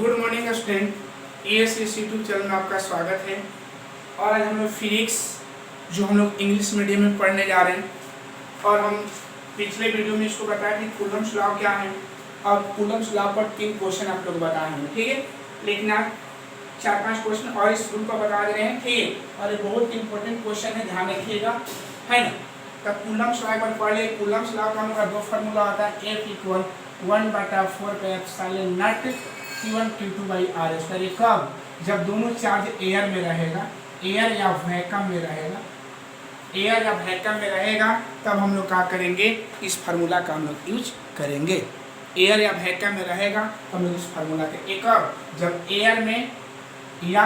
Good morning student, ASS YouTube channel में आपका स्वागत है। और आज हम लोग फिजिक्स जो हम लोग इंग्लिश मीडियम में पढ़ने जा रहे हैं, और हम पिछले वीडियो में इसको बताया कि कूलम्ब्स लॉ क्या है, और कूलम्ब्स लॉ पर 3 क्वेश्चन आप लोग बताए हैं, ठीक है। लेकिन आप 4-5 क्वेश्चन और इस रूल पर बता दे रहे हैं, ठीक है। और ये बहुत इंपॉर्टेंट क्वेश्चन है, ध्यान रखिएगा, है ना। तब कूलम्ब्स लॉ एक बार पढ़ ले। कूलम्ब्स लॉ का हमारा 2 फार्मूला आता है, F = 1/4 Q1 Q2/r²। कब? जब दोनों चार्ज एयर में रहेगा, एयर या वैक्यूम में रहेगा, एयर या वैक्यूम में रहेगा, तब हम लोग क्या करेंगे, इस फार्मूला का हम लोग यूज करेंगे। एयर या वैक्यूम में रहेगा तो हम लोग इस फार्मूला के एक और जब एयर में या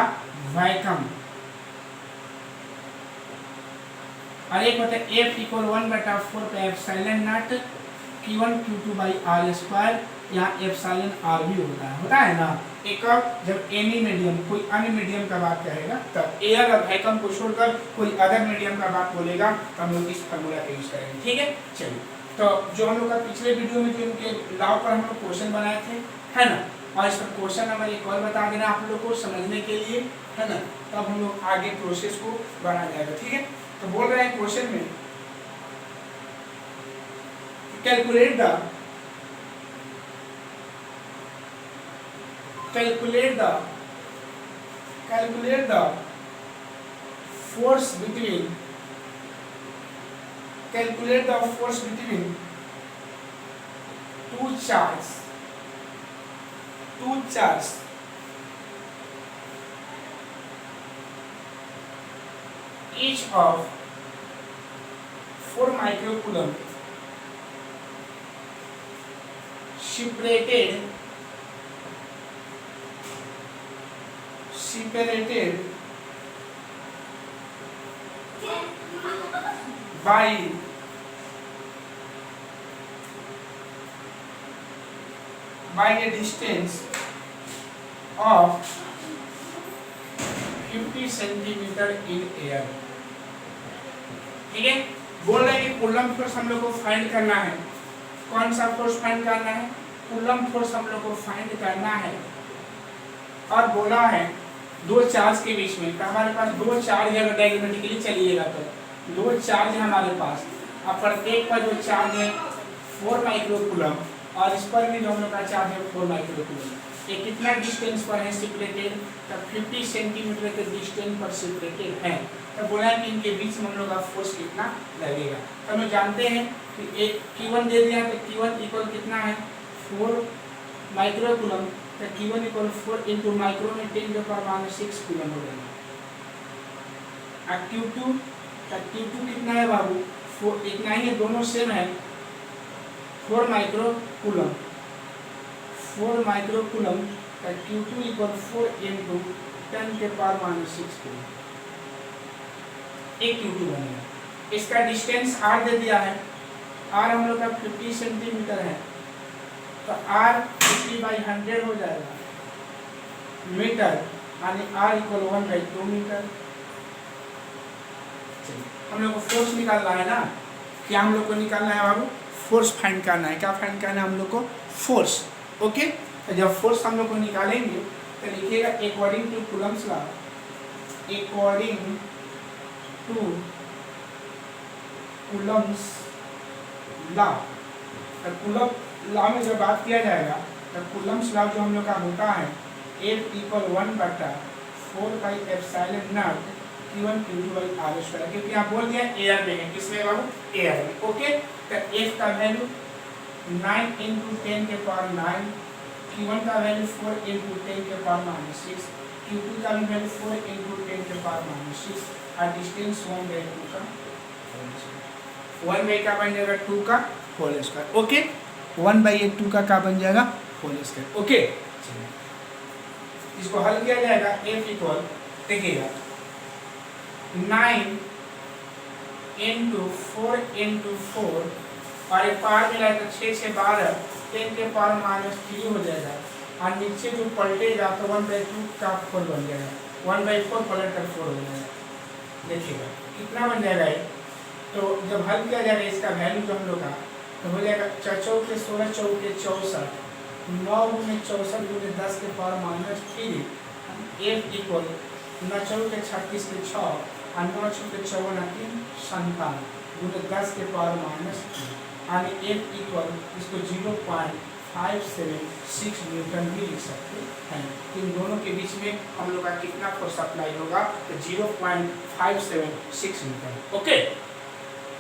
वैक्यूम, और एक होता है F = 1/4 Q1 Q2/r², यहाँ एप्सिलॉन आर भी होता है ना। एक और जब एनी मीडियम, कोई अन्य मीडियम का बात करेगा, तब एयर और वैक्यूम को छोड़कर कोई अदर मीडियम का बात बोलेगा, तब हम लोग इस फार्मूला का यूज करेंगे, ठीक है। चलिए, तो जो हम लोग का पिछले वीडियो में जो इनके लॉ पर हम लोग क्वेश्चन बनाए थे, है ना, और इस पर क्वेश्चन नंबर एक और बता देना आप लोग को समझने के लिए, है ना, तब हम लोग आगे प्रोसेस को बढ़ा जाएगा, ठीक है। तो बोल रहे हैं क्वेश्चन में, calculate the force between two charges each of 4 microcoulomb separated by a distance of 50 centimetre in air, ठीक है। बोल रहे हैं कि कूलम्ब फोर्स हम लोग को फाइंड करना है। कौन सा फोर्स फाइंड करना है? कूलम्ब फोर्स हम लोग को फाइंड करना है। और बोला है 2 चार्ज के बीच में, तो हमारे पास 2 चार्ज है, अगर डायग्रामेटिकली चलिएगा तो 2 चार्ज है हमारे पास, और प्रत्येक पर जो चार्ज है 4 माइक्रोकूलम्ब, और इस पर भी जो हम लोग का चार्ज है 4 माइक्रोकूलम्ब। ये कितना डिस्टेंस पर है सेपरेटेड? तब 50 सेंटीमीटर के डिस्टेंस पर सेपरेटेड है। तो बोला है कि इनके बीच में हम लोग का फोर्स कितना लगेगा। तो हम जानते हैं कि एक Q1 दे दिया, तो Q1 इक्वल कितना है 4 माइक्रोकूलम्ब, तो Q1 = 4 इंटू माइक्रो में 10⁻⁶ कूलम्ब हो जाएगा। अब Q2 कितना है बाबू? 4, इतना ही है, दोनों सेम है, 4 माइक्रोकूलम्ब, तो Q2 = 4 इंटू 10⁻⁶ कूलम्ब, एक Q2 बनेगा। इसका डिस्टेंस R दे दिया है, R हम लोग का 50 सेंटीमीटर है, तो R 50/100 हो जाएगा मीटर, यानी R = 1/2 मीटर। हम लोग को फोर्स निकालना है ना, क्या हम लोग को निकालना है बाबू? फोर्स फाइंड करना है। क्या फाइंड करना है हम लोग को? Force, okay. तो जब फोर्स हम लोग को निकालेंगे तो लिखिएगा according to Coulomb's law, Coulomb law में जब बात किया जाएगा, तो कूलम्ब्स लॉ जो हम लोग का होता है F = 1/4 Q1 Q2/r², क्योंकि यहाँ बोल दिया एयर में है। किसमें बाबू? एयर में, ओके। तो F का वैल्यू 9 × 10⁹, Q1 का वैल्यू 4 × 10⁻⁶, Q2 का भी वैल्यू 4 × 10⁻⁶, और डिस्टेंस 1/2 का 1 का बन जाएगा 2 का होल स्क्वायर, ओके। 1/2 का क्या बन जाएगा? Whole square, okay. इसको हल किया जाएगा। F = देखिएगा 9 × 4 × 4, और एक पार मिला तो 6 से 12 10⁻³ हो जाएगा, और नीचे जो पलटेगा तो 1/2 का 4 बन जाएगा, 1/4 पलट कर 4 हो जाएगा। देखिएगा कितना बन जाएगा ये। तो जब हल किया जाएगा इसका वैल्यू जो हम लोग का, तो हो जाएगा 4 × 16 = 64, 9 गुने 64 गुने 10 के पावर माइनस 3 F इक्वल 9 चौक के 36 के 6 और 9 चौक के 54 3 57 गुने 10 के पावर माइनस 3 यानी F इक्वल इसको 0.576 न्यूटन भी लिख सकते हैं। इन दोनों के बीच में हम लोग का कितना फोर्स अप्लाई होगा तो 0.576 न्यूटन। ओके,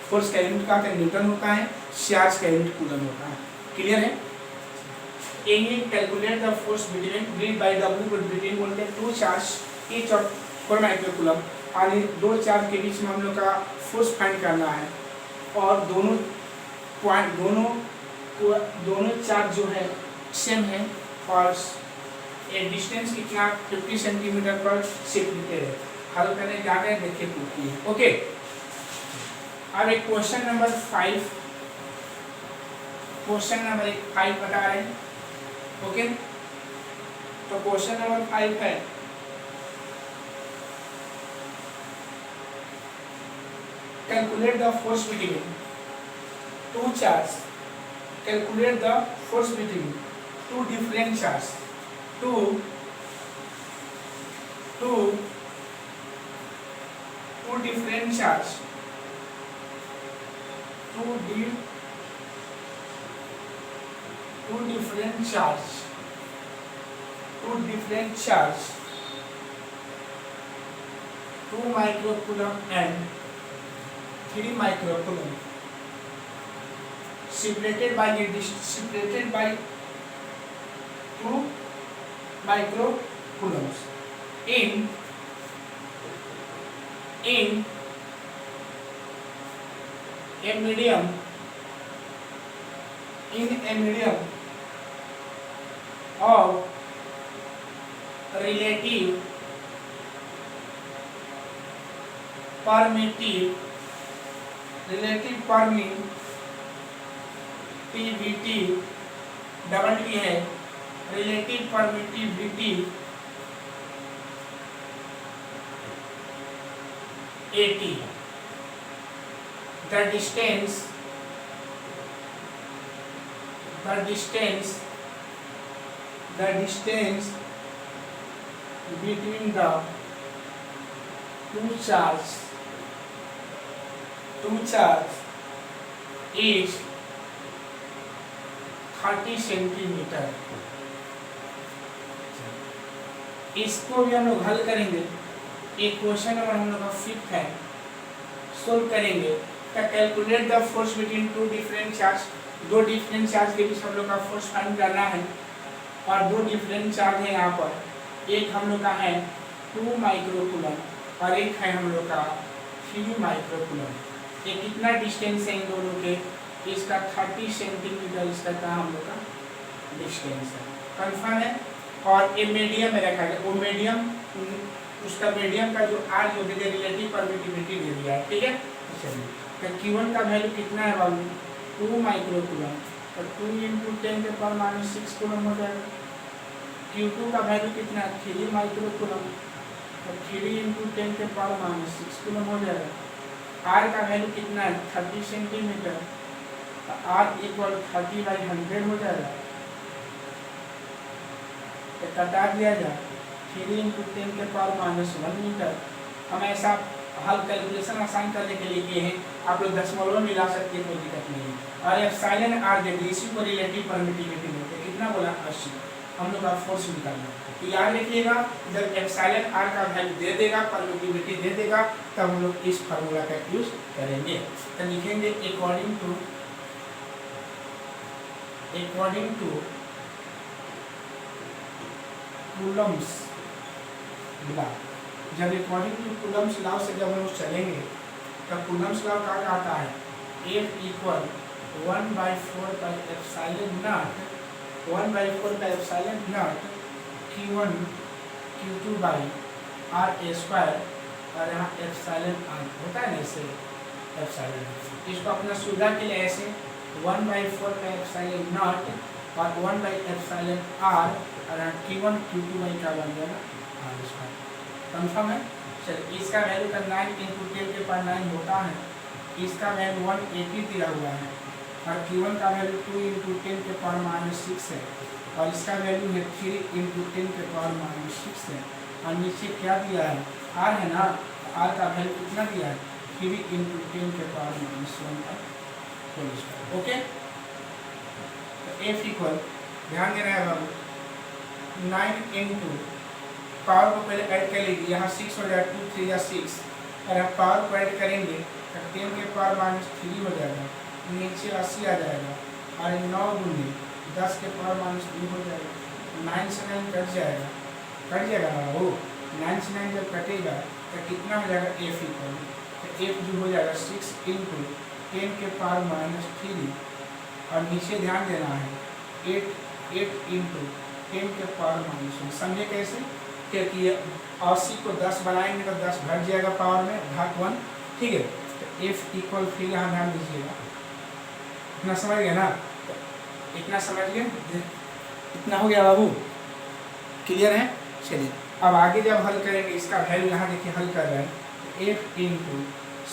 फोर्स का यूनिट का न्यूटन होता है, चार्ज का यूनिट कूलम होता है। क्लियर है? Calculate the force between by W between बोलते हैं 2 चार्ज ईच ऑफ 4 माइक्रोकूलम, यानी 2 चार्ज के बीच में हम लोग का फोर्स फाइंड करना है और दोनों पॉइंट दोनों चार्ज जो है सेम है और डिस्टेंस कितना 50 सेंटीमीटर पर शिफ्ट लेते रहे। हल करने जा रहे हैं, देखिए पूछती है। ओके, अब एक क्वेश्चन नंबर 5 बता रहे हैं। ओके, तो क्वेश्चन नंबर 5 है calculate the force between 2 charge. Calculate the force between 2 different charges. Two different charges. Two different charges. 2 microcoulomb and 3 microcoulomb. Separated by 2 microcoulombs in a medium of relative permittivity double T है, relative permittivity 80। The distance between the two charges is 30 centimetre. इसको भी हम लोग हल करेंगे। एक question number हम लोग का 5 है, सोल्व करेंगे। Calculate the force between 2 different charge. 2 different charge के बीच हम लोग का फोर्स फाइंड करना है और 2 डिफरेंट चार्ज है यहाँ पर। एक हम लोग का है 2 माइक्रोकूलम और एक है हम लोग का 3 माइक्रोकूलम। ये कितना डिस्टेंस है इन दोनों के? इसका 30 सेंटीमीटर इसका क्या हम लोग का डिस्टेंस है। कंफर्म है? और ये मीडियम में रखा गया, वो मीडियम उसका मीडियम का जो आर जो दे रिलेटिव परमिटिविटी दे दिया है। ठीक है, चलिए तो Q1 का वैल्यू कितना है बाबू? 2 माइक्रोकूलम और 2 × 10⁻⁶ कूलम हो जाएगा। Q2 का वैल्यू कितना है? 3 माइक्रोकूलम और 3 × 10⁻⁶ कूलम हो जाएगा। R का वैल्यू कितना है? 30 सेंटीमीटर। R इक्वल 30/100 हो जाएगा। तो कटा दिया जाए 3 × 10⁻⁻1 मीटर। हम ऐसा हल कैलकुलेशन आसान करने के लिए किए हैं। आप लोग दशमलव में मिला सकते हैं, कोई दिक्कत नहीं है। और एप्सिलॉन आर देंगे, इसी को रिलेटिव परमिटिविटी बोलते हैं। कितना बोला? 80। हम लोग का फोर्स निकालना है। तो याद रखिएगा, जब एप्सिलॉन आर का वैल्यू दे देगा, परमिटिविटी दे देगा, तब हम लोग इस फार्मूला का यूज करेंगे। तो लिखेंगे अकॉर्डिंग टू कूलम्स लॉ। जब अकॉर्डिंग टू कूलम्स लॉ से जब हम लोग चलेंगे तब कूलम्स लॉ क्या कहता है? F इक्वल 1/4πε0 Q1 Q2/r² और यहाँ एप्सिलॉन r होता है ना, ऐसे एप्सिलॉन। इसको अपना सुविधा के लिए ऐसे 1/4πε0 और 1/εr और Q1 Q2 क्या बन जाएगा? r²। कंफर्म है? चलिए, इसका वैल्यू का 9 × 10⁻9 होता है। इसका वैल्यू 180 दिया हुआ है और Q1 का वैल्यू 2 × पावर माइनस 6 है और इसका वैल्यू है 3 इंटू 10 के पावर माइनस 6 है और नीचे क्या दिया है आर है ना, आर का वैल्यू कितना दिया है 3 इंटू 10 के पावर माइनस 1 का होल स्क्वायर। ओके, तो एफ इक्वल ध्यान देना है बाबू 9 इंटू पावर को पहले ऐड कर लीजिए, यहाँ 6 हो जाएगा 2 3 या 6 और हम पावर को ऐड करेंगे तो 10 के पावर माइनस 3 हो जाएगा, नीचे 80 आ जाएगा और 9 गुने 10 के पावर माइनस 2 हो जाएगा, 9 से 9 कट जाएगा ना वो, 9 से 9 जब कटेगा तो कितना हो जाएगा एफ इक्वल, तो एफ जो हो जाएगा 6 इंटू 10 के पावर माइनस 3 और नीचे ध्यान देना है 8 इंटू 10 के पावर माइनस 1। समझे कैसे, क्योंकि 80 को 10 बनाएंगे तो 10 घट जाएगा पावर में घात 1, ठीक है। तो एफ इक्वल फिर यहाँ ध्यान दीजिएगा, इतना समझ गया ना, तो इतना समझ गए, इतना हो गया बाबू, क्लियर है। चलिए अब आगे जब हल करेंगे इसका वैल्यू यहाँ देखिए हल कर रहे हैं, तो एफ इंटू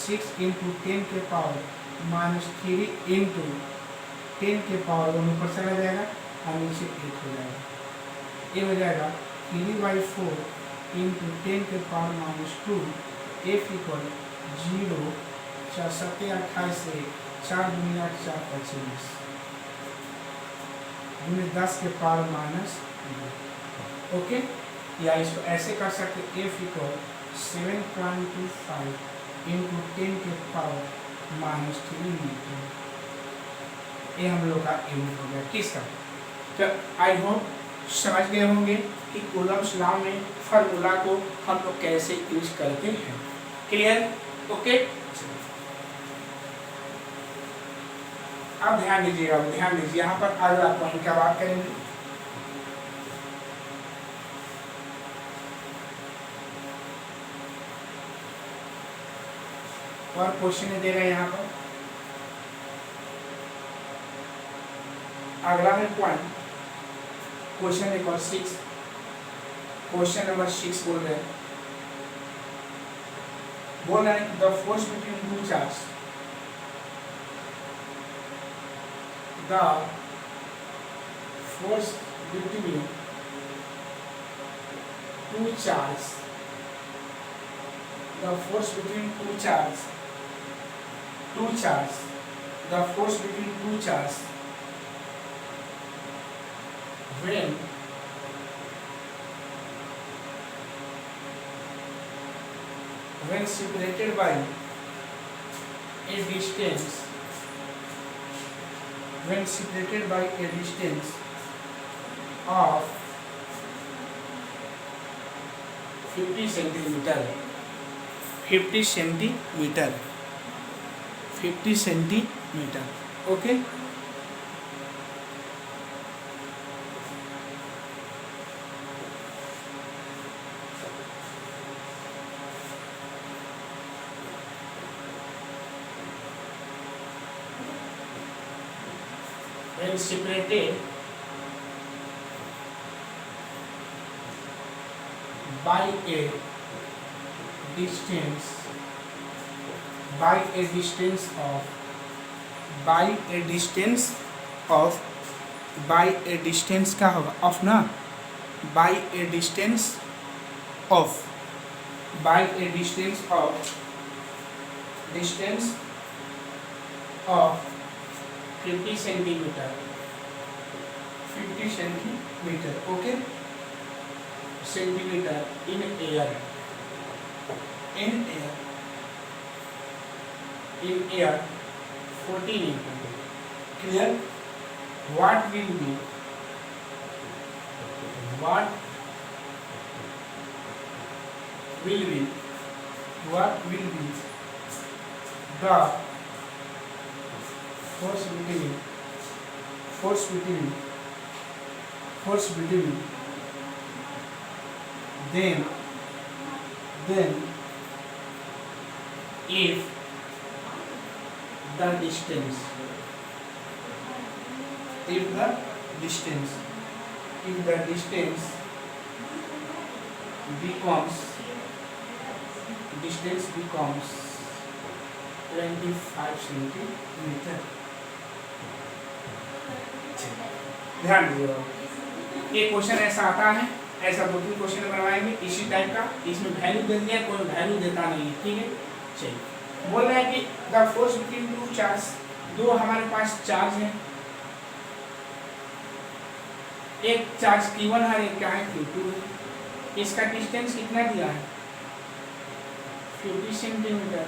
6 इंटू 10 के पावर माइनस 3 इंटू 10 के पावर दोनों ऊपर चला जाएगा और नीचे 8 हो जाएगा, ये हो जाएगा 3/4 इंटू 10 के पावर माइनस 2 एफ इक्वल 0 4 7 28 से 4 दुनिया 4 25 10 के पावर माइनस। ओके, या इसको ऐसे कर सकते एफ इक्वल 7.25 इंटू 10 के पावर माइनस 3 मीटर, ये हम लोग का यूनिट हो गया किसका। तो आई होप समझ गए होंगे कि कूलम्ब्स लॉ में फार्मूला को हम लोग कैसे यूज करते हैं, क्लियर। ओके, अब ध्यान दीजिएगा, यहाँ पर अगला पॉइंट क्या बात करेंगे, और क्वेश्चन दे रहे हैं यहाँ पर। अगला है point question number 6, question number 6 बोल रहे हैं the force between two charge, the force between two charge, the force between two charge, the force between two charge when separated by a distance, of 50 centimeter, 50 centimetre. Okay, when separated by a distance क्या होगा of ना, by a distance of 50 centimetre, okay, centimetre in air, in air 14 Newton. Clear? What will be the force between then if the distance becomes 25 centimeter. ध्यान दीजिएगा, एक question ऐसा आता है, ऐसा 2-3 क्वेश्चन बनवाएंगे इसी टाइप का, इसमें वैल्यू दे दिया, कोई वैल्यू देता नहीं है, ठीक है। चलिए बोल रहा है कि the force between two charge, दो हमारे पास चार्ज है, एक चार्ज Q1 है, एक क्या है Q2 है, इसका डिस्टेंस कितना दिया है 50 सेंटीमीटर,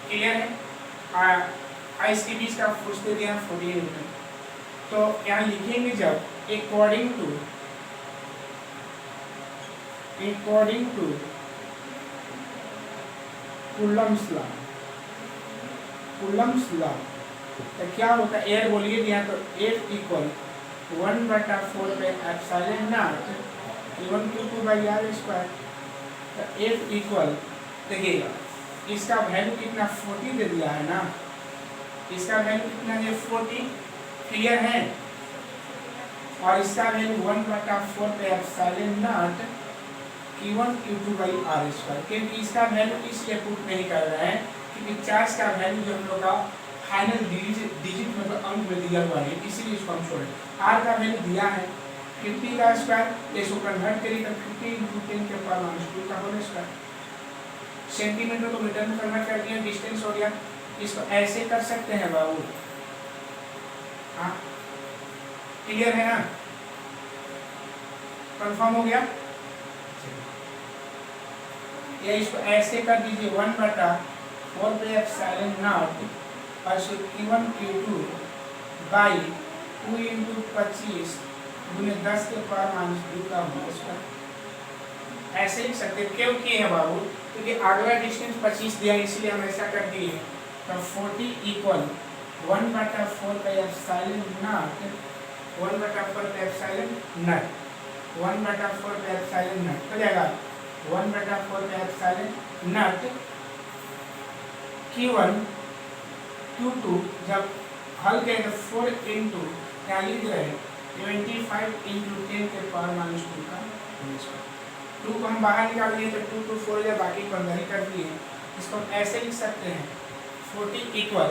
क्लियर है। इसके बीच का फोर्स दे दिया 40 न्यूटन। तो यहाँ लिखेंगे जब अकॉर्डिंग टू कूलम्ब्स लॉ, तो क्या होता है, एयर बोलिए दिया, तो F इक्वल 1/4 पे epsilon not Q1 Q2 by R square. तो F इक्वल देखिएगा, इसका वैल्यू कितना 40 दे दिया है ना, इसका वैल्यू कितना है 40, क्लियर है, और इसका वैल्यू 1/4 पे epsilon not Q1 Q2 by R square, क्योंकि इसका वैल्यू इसलिए पुट नहीं कर रहे हैं क्योंकि चार्ज का वैल्यू जो हम लोग का फाइनल डिजिट मतलब अंक में दिया हुआ है, इसीलिए इसको हम छोड़े। R का वैल्यू दिया है 50 का स्क्वायर, इसको कन्वर्ट करिए तो 50 × 10 के पावर -2 का होल स्क्वायर, सेंटीमीटर को मीटर में कन्वर्ट कर दिया, डिस्टेंस हो गया। इसको ऐसे कर सकते हैं बाबू, हाँ क्लियर है ना, कंफर्म हो गया। या इसको ऐसे कर दीजिए 1/4 पे एप्सिलॉन नॉट और Q1 Q2 बाई 2 × 25 गुने 10 के पावर -2 का होल स्क्वायर, ऐसे ही सकते। क्यों किए हैं बाबू, क्योंकि अगला डिस्टेंस 25 दिया इसलिए हम ऐसा कर दिए। तो 40 इक्वल 1/4 पे एप्सिलॉन नॉट 1/4 पे एप्सिलॉन नॉट 1/4 पे एप्सिलॉन नॉट हो जाएगा 1/4 पे एप्सिलॉन नॉट Q1 Q2 जब हल करें तो 4 × क्या लिख रहे हैं 25 × 10 के पावर -2 का 2 को हम बाहर निकाल लिए तो 2 2 4 या बाकी को अंदर ही कर दिए। इसको हम ऐसे लिख सकते हैं 40 इक्वल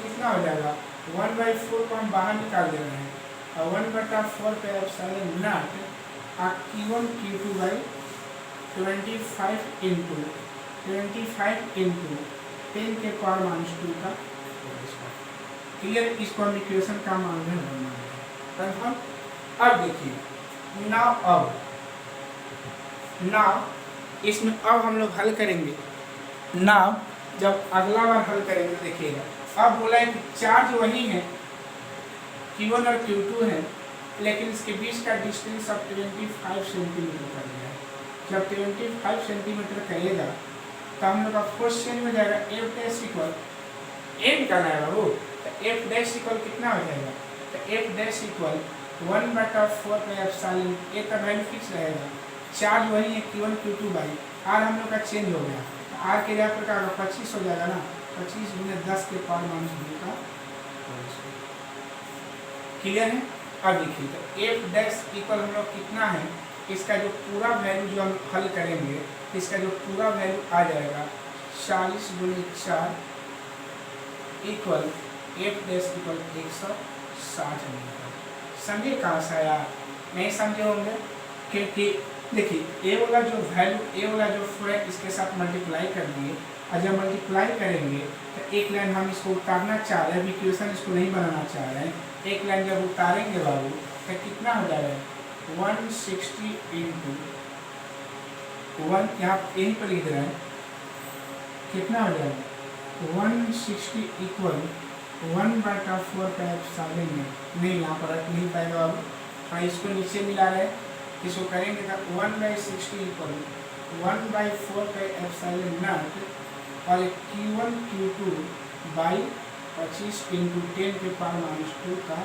कितना हो जाएगा 1/4 को हम बाहर निकाल दे रहे हैं और 1/4 पे epsilon not Q1 Q2 by 25 × 10 के पावर -2 का, क्लियर। इसको हम इक्वेशन का मान रहे हैं कंफर्म। अब देखिए नाउ इसमें अब हम लोग हल करेंगे। नाउ जब अगला बार हल करेंगे देखिएगा, अब बोला है कि चार्ज वही है Q1 और Q2 है, लेकिन इसके बीच का डिस्टेंस अब 25 सेंटीमीटर कर दिया है। जब 25 सेंटीमीटर करेगा तो हम लोग का फोर्स चेंज हो जाएगा। F डैश इक्वल एम करना है बाबू, तो F डैश इक्वल कितना हो जाएगा, तो F डैश इक्वल 1/4 पे एप्सिलॉन, ए का वैल्यू फिक्स रहेगा, चार्ज वही है Q1 Q2 बाई R हम लोग का चेंज हो गया, तो R के जगह पर 25 हो जाएगा ना, 25 × 10 के पावर -2 का, क्लियर है। अब देखिए तो F डैश इक्वल हम लोग कितना है, इसका जो पूरा वैल्यू जो हम हल करेंगे इसका जो पूरा वैल्यू आ जाएगा 40 × 4 equal F dash equal 160 metre. समझे कहाँ से आया, नहीं समझे होंगे, क्योंकि देखिए ए वाला जो है इसके साथ मल्टीप्लाई कर दिए, और जब मल्टीप्लाई करेंगे तो एक लाइन हम इसको उतारना चाह रहे हैं, अभी इक्वेशन इसको नहीं बनाना चाह रहे हैं, एक लाइन जब उतारेंगे बाबू तो कितना हो जाएगा 160 × 1, यहाँ यहीं पर लिख रहे हैं कितना हो जाएगा 160 इक्वल 1/4 पे एप्सिलॉन नहीं, यहाँ पर नहीं पाएगा बाबू, और इसको नीचे मिला रहे, इसको करेंगे तो 1/60 इक्वल 1/4 पे एप्सिलॉन नॉट और Q1 Q2 बाई 25 × 10 के पावर -2 का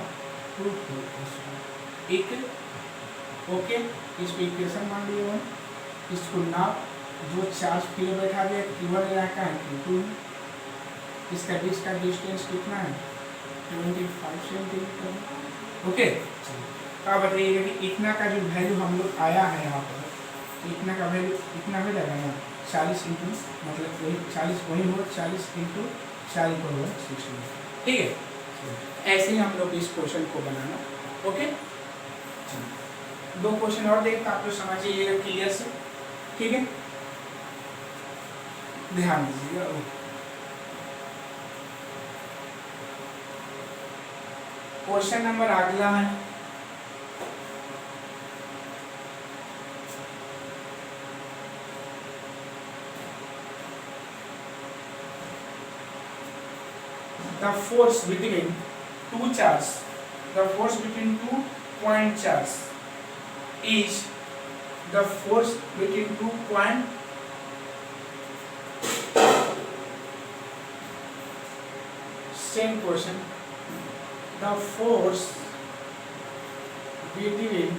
प्रूफ होगा। ओके, इसको इक्वेशन मान लिए 1, इसको नाप जो चार्ज फिर बैठा दिया Q1 इलाका है Q2, इसका बीच का डिस्टेंस कितना है 25 सेंटीमीटर। ओके, तो आप बताइएगा कि इतना का जो वैल्यू हम लोग आया है यहाँ पर, इतना का वैल्यू इतना हो जाएगा ना 40 × मतलब वही 40 वही हो 40 × 4 = 60, ठीक है। ऐसे ही हम लोग इस क्वेश्चन को बनाना। ओके, दो क्वेश्चन और देखते आप लोग समझिए क्लियर से, ठीक है, ध्यान दीजिएगा। क्वेश्चन नंबर अगला है the force between two charges, the force between 2 point charges is the force between 2 point same question, the force between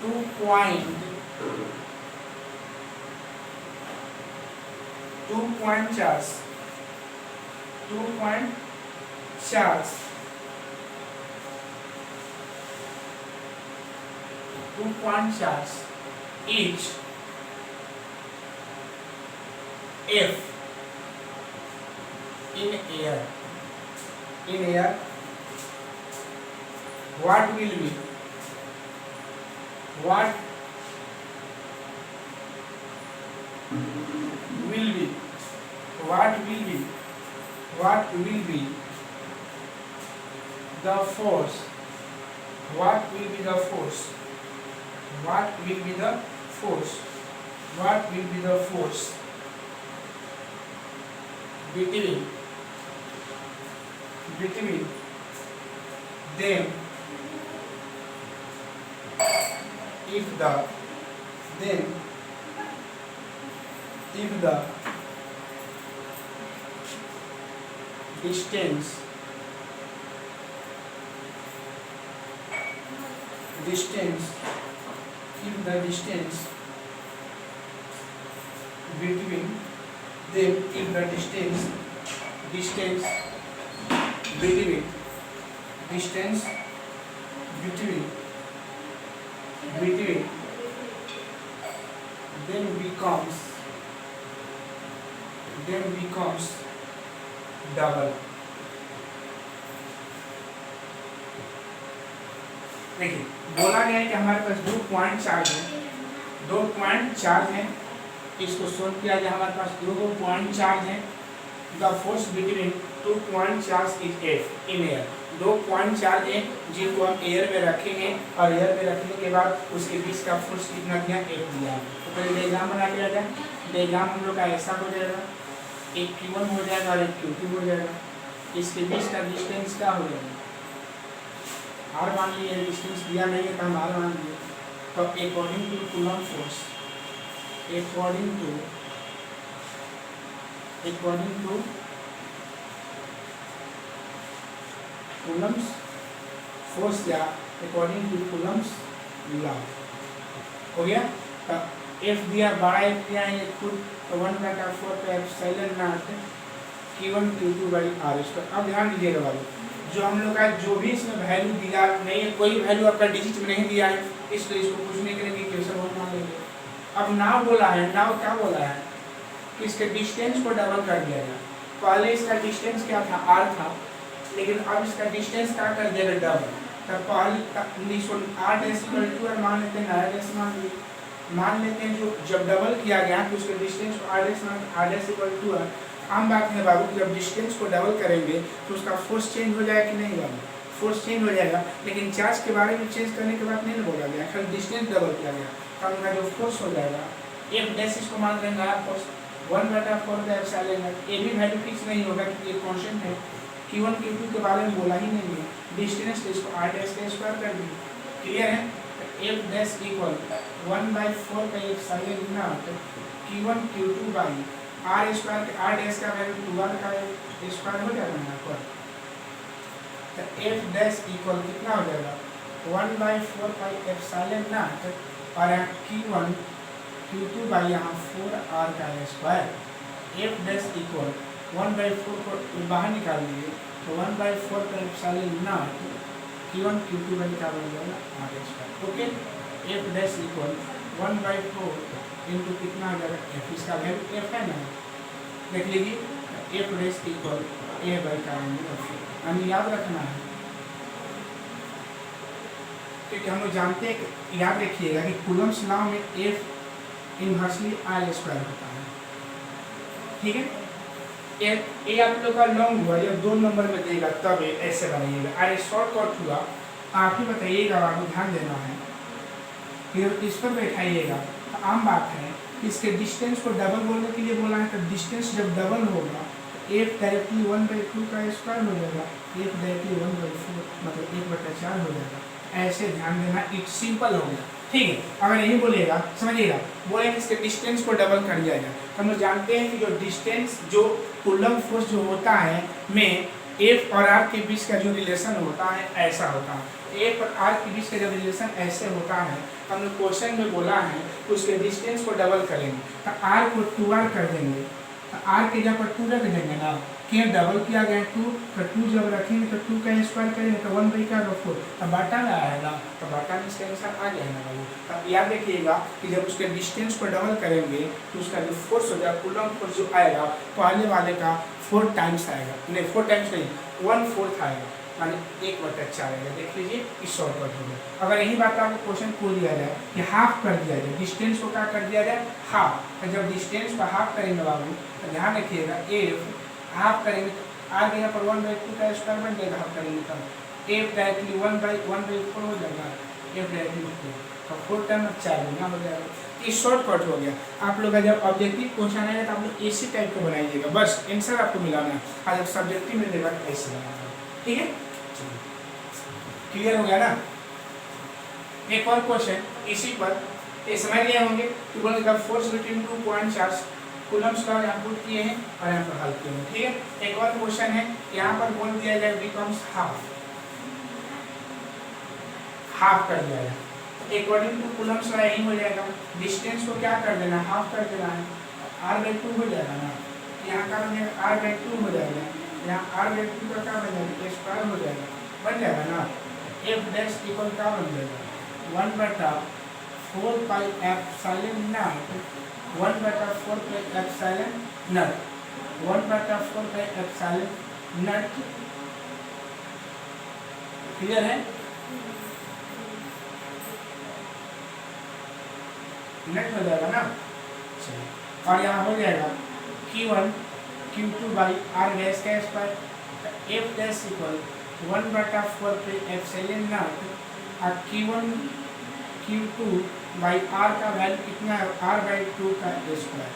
2 point charges, 2 point charge, 2 point charge each F in air, what will be, what will be the force, what will be the force between them if the distance between them, if the distance between then becomes double। देखिए बोला गया है कि हमारे पास 2 point charge है, इसको solve किया जाए। हमारे पास 2 पॉइंट चार्ज है, the force between 2 point charge is F in air, 2 point charge है जिनको हम एयर में रखेंगे और एयर में रखने के बाद उसके बीच का फोर्स कितना दिया, F दिया। तो पहले डायग्राम बना के रखा है, डायग्राम हम लोग का ऐसा हो जाएगा, एक Q1 हो जाएगा और एक Q2 हो जाएगा। इसके बीच का डिस्टेंस क्या हो जाएगा, R मान लिए, डिस्टेंस दिया नहीं है तो हम R मान लिए। तो according to Coulomb force, according to Coulomb force या अकॉर्डिंग टू कूलम्ब लॉ हो गया। तो F दिया, बड़ा F दिया है खुद, तो 1/4 पे epsilon not Q1 Q2 by R square. अब ध्यान दीजिएगा भाई, जो हम लोग का जो भी इसमें वैल्यू दिया नहीं है, कोई वैल्यू आपका डिजिट में नहीं दिया है, इसलिए इसको कुछ नहीं करेंगे, इक्वेशन वन मान लेंगे। अब नाउ बोला है, नाउ क्या बोला है कि इसके डिस्टेंस को डबल कर दिया जाए। पहले इसका डिस्टेंस क्या था, R था, लेकिन अब इसका डिस्टेंस क्या कर दिया डबल। तब पहले R डैश इक्वल टू और मान लेते हैं R डैश मान लेते हैं, जो जब डबल किया गया तो उसके डिस्टेंस को R डैश इक्वल टू है। आम बात है बाबू, जब डिस्टेंस को डबल करेंगे तो उसका फोर्स चेंज हो जाएगा कि नहीं बाबू, फोर्स चेंज हो जाएगा, लेकिन चार्ज के बारे में चेंज करने के बाद नहीं बोला गया, खाली डिस्टेंस डबल किया गया। तो उनका जो फोर्स हो जाएगा F डैश, इसको मान लेंगे R फोर्स 1/4 पे एप्सिलॉन नॉट। ये भी वैल्यू फिक्स नहीं होगा क्योंकि ये कांस्टेंट है, Q1 Q2 के बारे में बोला ही नहीं है, डिस्टेंस तो इसको R डैश के स्क्वायर कर दिए, क्लियर है। F डैश इक्वल 1/4 का epsilon not Q1 Q2 by R square, R dash का वैल्यू 2R का स्क्वायर हो जाएगा यहाँ पर। तो F डैश इक्वल कितना हो जाएगा, 1/4 का एप्सिलॉन नॉट और यहाँ Q1 Q2 बाई यहाँ 4R का स्क्वायर। F डैश इक्वल 1/4 को बाहर निकाल लिए तो 1/4 का epsilon not Q1 Q2 by क्या बन जाएगा, R square. Okay, F dash equal 1/4 into कितना आ जाएगा F, इसका वैल्यू F है ना, देख लीजिए। F dash equal A by का हमें याद रखना है, क्योंकि हम लोग जानते हैं कि याद रखिएगा कि कूलम्स लॉ में F इनवर्सली R स्क्वायर होता है। ठीक है, ये आप लोग का लॉन्ग हुआ या 2 नंबर में देगा तब ऐसे बनाइएगा। अरे शॉर्ट कट हुआ, आप ही बताइएगा, आपको ध्यान देना है। फिर इस पर बैठाइएगा तो आम बात है, इसके डिस्टेंस को डबल बोलने के लिए बोला है, तो डिस्टेंस जब डबल होगा तो F डायरेक्टली 1/2 का स्क्वायर हो जाएगा, F डायरेक्टली 1/4 मतलब 1/4 हो जाएगा। ऐसे ध्यान देना, इट सिंपल हो गया। ठीक है, अगर यही बोलेगा, समझिएगा, बोलेंगे इसके डिस्टेंस को डबल कर दिया जाए, तो हम लोग जानते हैं कि जो डिस्टेंस, जो कूलम्ब फोर्स जो होता है में F और R के बीच का जो रिलेशन होता है ऐसा होता है। F और R के बीच का जब रिलेशन ऐसे होता है, हम लोग क्वेश्चन में बोला है उसके डिस्टेंस को डबल करेंगे, तो R को 2R कर देंगे, तो R के जगह पर 2 रख देंगे ना, क्या डबल किया गया 2, तो 2 जब रखेंगे तो 2 का स्क्वायर करेंगे तो 1/4, अब बाटा में आएगा, तो बाटा में इसका आंसर आ जाएगा बाबू। अब याद रखिएगा कि जब उसके डिस्टेंस को डबल करेंगे तो उसका जो फोर्स होगा, कूलम्ब फोर्स जो आएगा, पहले वाले का 4 टाइम्स आएगा, नहीं 4 टाइम्स नहीं, 1/4 आएगा, माने 1/4 आएगा। देख लीजिए, इस शॉर्टकट हो गया। अगर यही बात आपको क्वेश्चन को दिया जाए कि हाफ कर दिया जाए, डिस्टेंस को क्या कर दिया जाए, हाफ, तो जब डिस्टेंस को हाफ करेंगे बाबू, तो ध्यान रखिएगा, F हाफ करेंगे तो आर के यहाँ पर 1/2 का स्क्वायर बन जाएगा, हाफ करेंगे तब F डायरेक्टली 1/4 हो जाएगा, F डायरेक्टली 4, तो 4 टाइम 4 गुना हो जाएगा। ये शॉर्टकट हो गया। आप लोग का जब ऑब्जेक्टिव क्वेश्चन आएगा तो आप लोग इसी टाइप को बनाइएगा, बस आंसर आपको मिलाना है, और जब सब्जेक्टिव में देगा तो ऐसे बनाना है। ठीक है, क्लियर हो गया ना। एक और क्वेश्चन इसी पर, ये समझ लिए होंगे कि बोले the force between 2 point charge, Coulomb's law यहाँ पुट किए हैं और यहाँ पर हल किए हैं। ठीक है, एक और क्वेश्चन है, यहाँ पर बोल दिया जाए बिकम्स हाफ, हाफ कर दिया जाए, अकॉर्डिंग टू कूलम्ब्स लॉ यही हो जाएगा, डिस्टेंस को क्या कर देना, हाफ कर देना है, r/2 हो जाएगा ना, यहाँ का बन जाएगा r/2 हो जाएगा, यहाँ r/2 का क्या बन जाएगा, स्क्वायर हो जाएगा, बन जाएगा ना। F डैश इक्वल क्या बन जाएगा, 1/4 pi epsilon not, 1/4 pi epsilon not, 1/4 pi epsilon not. Clear है, नेट हो जाएगा ना। चलिए, और यहाँ हो जाएगा Q1 Q2 by R dash का स्क्वायर, F डैश इक्वल 1/4 पे एप्सिलॉन नॉट, और Q1 Q2 बाई R का वैल्यू कितना है, R/2 का स्क्वायर,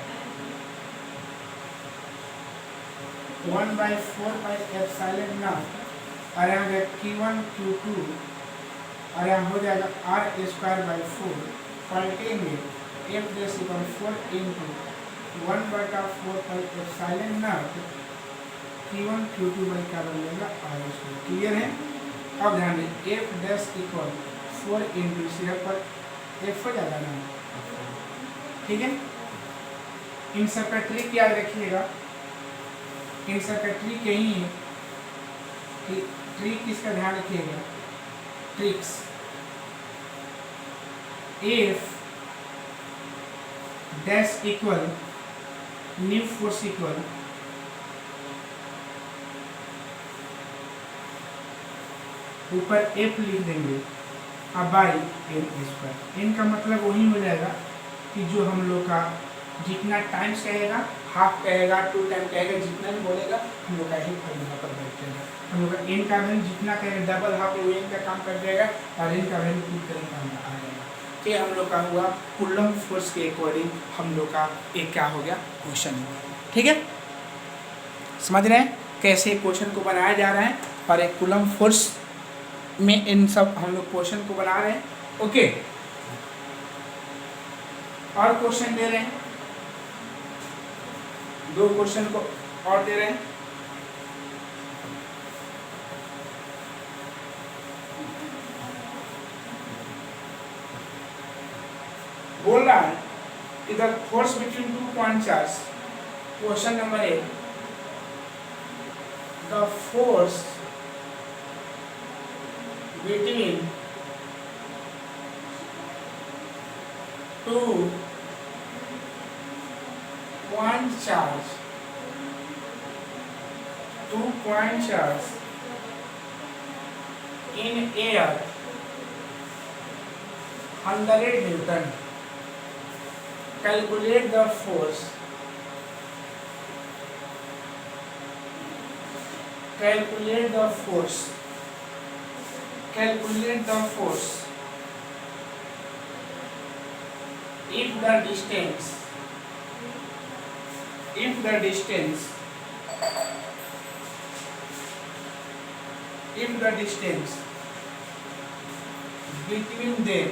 1/4 पाई एप्सिलॉन नॉट, और यहाँ जाएगा Q1 Q2, और यहाँ हो जाएगा R square by 4, पलटेंगे F dash equal 4 into 1/4 pi epsilon not, Q1 Q2 by क्या बन जाएगा, R स्क्वायर। क्लियर है। अब ध्यान दें, F डैश इक्वल 4 इंटू सीधा पर F हो जाएगा ना। ठीक है, इन सब का ट्रिक याद रखिएगा, इन सब का ट्रिक यही है कि ट्रिक किसका ध्यान रखिएगा, tricks F dash equal new force equal ऊपर F लिख देंगे अब बाई N स्क्वायर। N का मतलब वही हो जाएगा कि जो हम लोग का जितना टाइम्स कहेगा, हाफ कहेगा, 2 टाइम कहेगा, जितना भी बोलेगा हम लोग का ही फॉर्मूला पर बैठेगा। हम लोग का N का वैल्यू जितना कहेगा डबल हाफ वो N का काम कर देगा, और N का वैल्यू पूरी तरह काम आ जाएगा। ये हम लोग का हुआ कूलम्ब फोर्स के अकॉर्डिंग हम लोग का एक क्या हो गया, क्वेश्चन हुआ। ठीक है, समझ रहे हैं कैसे क्वेश्चन को बनाया जा रहा है, और एक कूलम्ब फोर्स में इन सब हम लोग क्वेश्चन को बना रहे हैं। ओके, और क्वेश्चन दे रहे हैं, 2 क्वेश्चन को और दे रहे हैं। बोल रहा है कि the force between 2 point charge, question number 1, the force between 2 point charge in air 100 Newton. Calculate the force. Calculate the force. Calculate the force. If the distance between them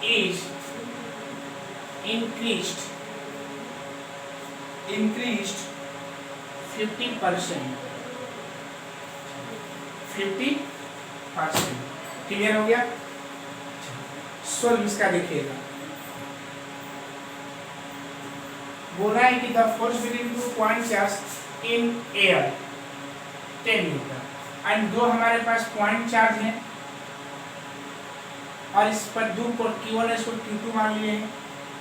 is increased 50%. Clear हो गया? Solve इसका देखिएगा। बोला है कि the force between 2 point charge in air 10 Newton and दो हमारे पास point charge हैं और इस पर दो को Q1 इसको Q2 मान लिए हैं।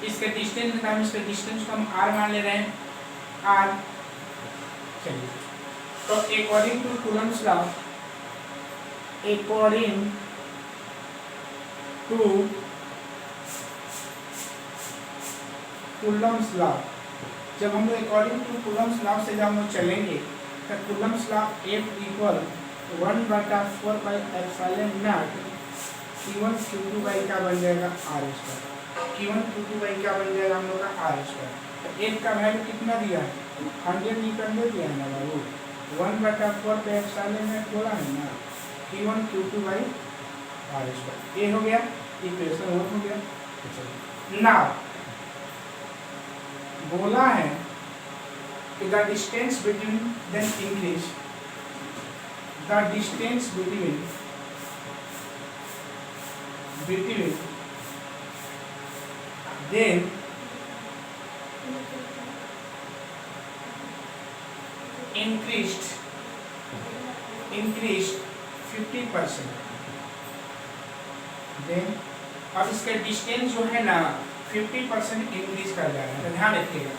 इसके डिस्टेंस का हम इसके डिस्टेंस को हम R मान ले रहे हैं, R। चलिए, तो according to Coulomb's law, according to Coulomb's law, जब हम लोग according to Coulomb's law से जब हम लोग चलेंगे तो Coulomb's law F equal 1/4 pi epsilon not Q1 Q2 by क्या बन जाएगा R square. Q1 Q2 by क्या बन जाएगा हम लोग का R स्क्वायर। तो F का वैल्यू कितना दिया है? 100 न्यूटन दे दिया है ना बाबू। 1/4 पे एप्सिलॉन नॉट बोला है ना, Q1 Q2 by R square. ये हो गया इक्वेशन 1 हो गया। नाउ बोला है कि the distance between then increase, the distance between then increased 50%। Then अब इसका डिस्टेंस जो है ना 50% इंक्रीज कर जा रहा है। तो ध्यान रखिएगा,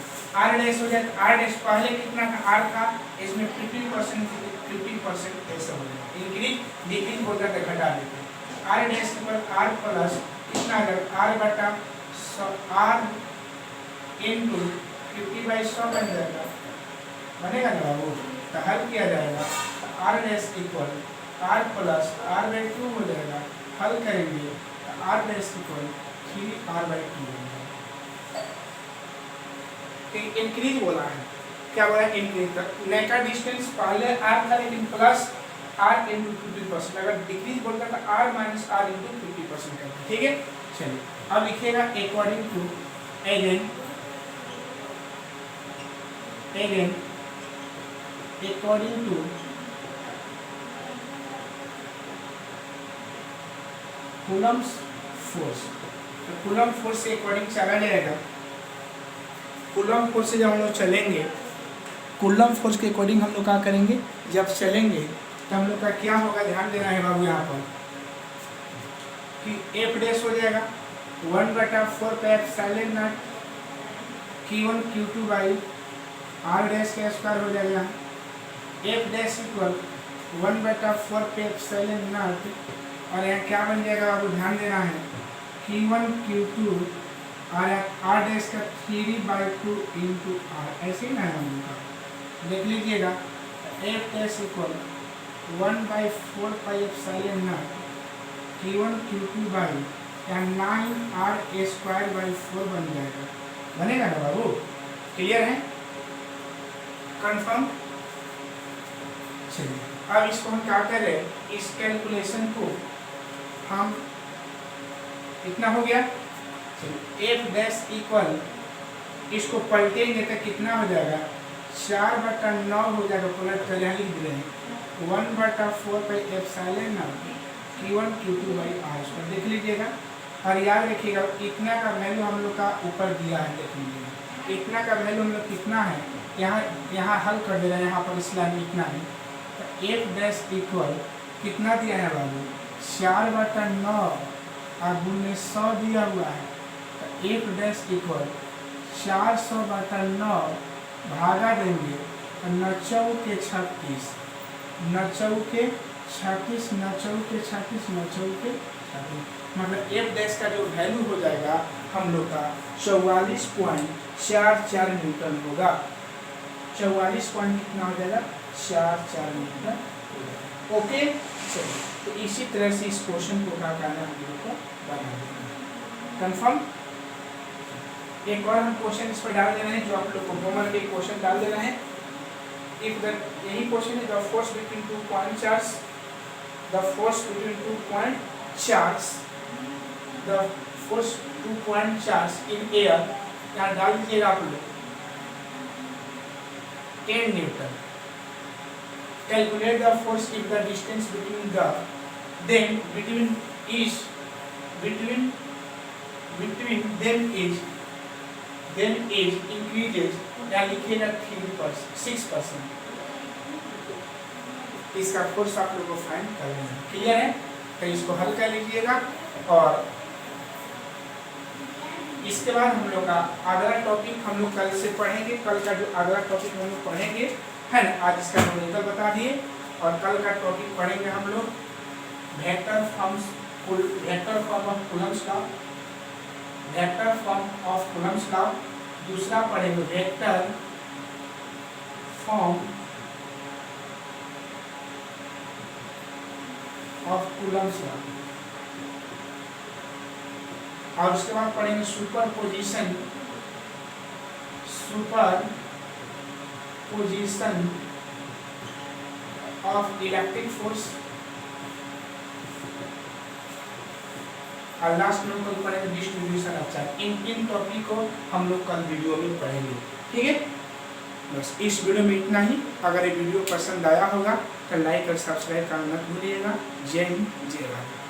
R डैश हो जाए, R डैश पहले कितना था R था, इसमें 50% ऐसा हो जाएगा। इंक्रीज डिक्रीज बोलकर के घटा देते हैं। R डैश के ऊपर R प्लस कितना अगर R बटा R इंटू 50/100 बन जाएगा, बनेगा ना बाबू। तो हल किया जाएगा R dash equal R plus R/2 हो जाएगा। हल करेंगे तो R डैश इक्वल 3R/2 बनेगा। इंक्रीज बोला है, क्या बोला है? इंक्रीज। नए का डिस्टेंस पहले R था लेकिन प्लस R इंटू 50%, अगर डिक्रीज बोलता था R माइनस R इंटू 50% करते। ठीक है, चलिए अब लिखिएगा according to again according to Coulomb's force। तो कूलम्ब फोर्स के अकॉर्डिंग चला जाएगा। कूलम्ब फोर्स से जब हम लोग चलेंगे, कूलम्ब फोर्स के अकॉर्डिंग हम लोग क्या करेंगे, जब चलेंगे तो हम लोग का क्या होगा, ध्यान देना है बाबू यहाँ पर कि F डैश हो जाएगा 1/4 पे epsilon not Q1 Q2 by R dash का स्क्वायर हो जाएगा। F डैश इक्वल 1/4 पे एप्सिलॉन नॉट और यहाँ क्या बन जाएगा आपको ध्यान देना है, Q1 Q2 और R डैश का 3/2 इंटू R, ऐसे ही ना है हम लोग का, देख लीजिएगा। F dash equal 1/4 pi epsilon not Q1 Q2 by या 9R²/4 बन जाएगा, बनेगा ना बाबू? क्लियर है, कंफर्म? चलिए अब इसको हम क्या कर रहे हैं, इस कैलकुलेशन को हम कितना हो गया, F डैश इक्वल इसको पलटेंगे तो कितना हो जाएगा, 4/9 हो जाएगा, पलट कर यहाँ लिख रहे हैं 1/4 पे epsilon not Q1 Q2 by R²। देख लीजिएगा और याद रखिएगा इतना का वैल्यू हम लोग का ऊपर दिया है, देख लीजिएगा इतना का वैल्यू हम लोग कितना है, यहाँ हल कर दे रहे हैं, यहाँ पर इस लाइन में इतना है। तो F डैश इक्वल कितना दिया है बाबू, 4/9 और गुणे 100 दिया हुआ है। तो F डैश इक्वल 400/9 भागा देंगे 9 चौके 36, 9 चौके 36, 9 चौके 36, 9 चौके 36, मतलब एफ डैश का जो वैल्यू हो जाएगा हम लोग का 44.44 न्यूटन होगा। 44 पॉइंट कितना हो जाएगा, 44 न्यूटन हो जाएगा। ओके, चलिए तो इसी तरह से इस क्वेश्चन को क्या करना है, हम लोग को बना देना कंफर्म। एक और हम क्वेश्चन इस पर डाल देना है, जो आप लोग को होमवर्क के क्वेश्चन डाल देना है। इफ द यही क्वेश्चन है, the force between 2 point charge, the force between 2 point charge, the force 2 point charge in air, यहाँ डाल दीजिएगा आप लोग 10 Newton. Calculate the force if the distance between the them is increases, या लिखिएगा 6%। इसका फोर्स आप लोग को फाइंड कर लेना है, क्लियर है? तो इसको हल कर लीजिएगा। और इसके बाद हम लोग का अगला टॉपिक हम लोग कल से पढ़ेंगे। कल का जो अगला टॉपिक हम लोग पढ़ेंगे है ना, आज इसका न्यूमेरिकल बता दिए, और कल का टॉपिक पढ़ेंगे हम लोग vector form of Coulomb's law, vector form of Coulomb's law. दूसरा पढ़ेंगे vector form of Coulomb's law, और उसके बाद पढ़ेंगे सुपरपोजिशन ऑफ इलेक्ट्रिक फोर्स, और लास्ट में हम लोग पढ़ेंगे distribution of charge. In topic को हम लोग कल वीडियो में पढ़ेंगे, ठीक है? बस इस वीडियो में इतना ही। अगर ये वीडियो पसंद आया होगा तो लाइक और सब्सक्राइब करना मत भूलिएगा। जय हिंद, जय भारत।